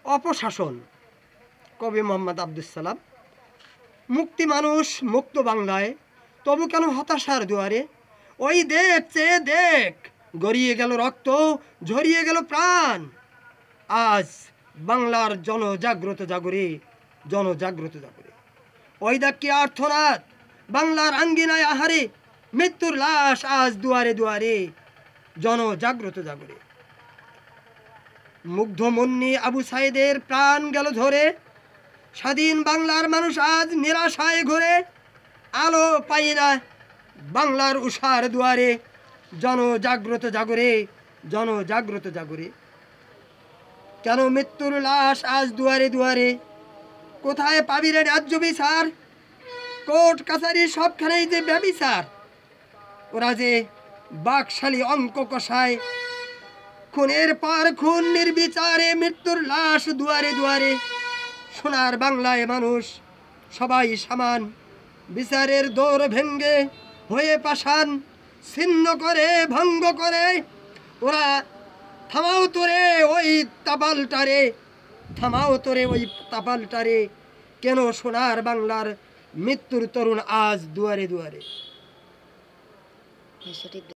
অপশাসন। কবি মোহাম্মদ আব্দুস সালাম। মুক্তি মানুষ মুক্ত বাংলায়, তবু কেন হতাশার দুয়ারে? ওই দেখ চেয়ে দেখ, গড়িয়ে গেল রক্ত, ঝরিয়ে গেল প্রাণ। আজ বাংলার জনজাগ্রত জাগরে, জনজাগ্রত জাগরে। ওই দেখ কি আর্থনাদ, বাংলার আঙ্গিনায় আহারে, মৃত্যুর লাশ আজ দুয়ারে দুয়ারে, জনজাগ্রত জাগরে। মুগ্ধ মুন্নি আবু সাইদের প্রাণ গেল ধরে, স্বাধীন বাংলার মানুষ আজ নিরাশায় ঘুরে। আলো পাই না বাংলার উষার দুয়ারে, জনজাগ্রত জাগরে, জনজাগ্রত জাগরে। কেন মৃত্যুর লাশ আজ দুয়ারে দুয়ারে? কোথায় পাবি রে ন্যায্য বিচার? কোর্ট কাছারি সবখানেই যে ব্যবিচার। ওরা যে বাকশালী অঙ্ক কষায়, খুনের পর খুন নির্বিচারে, মৃত্যুর লাশ দুয়ারে দুয়ারে। সোনার বাংলায় মানুষ সবাই সমান, বিচারের দৌড় ভেঙ্গে হয়ে পাষাণ, ছিন্ন করে ভঙ্গ করে। ওরা থামাও তোরে ওই তাপালটারে, থামাও তোরে ওই তাপালটারে। কেন সোনার বাংলার মৃত্যুর তরুণ আজ দুয়ারে দুয়ারে?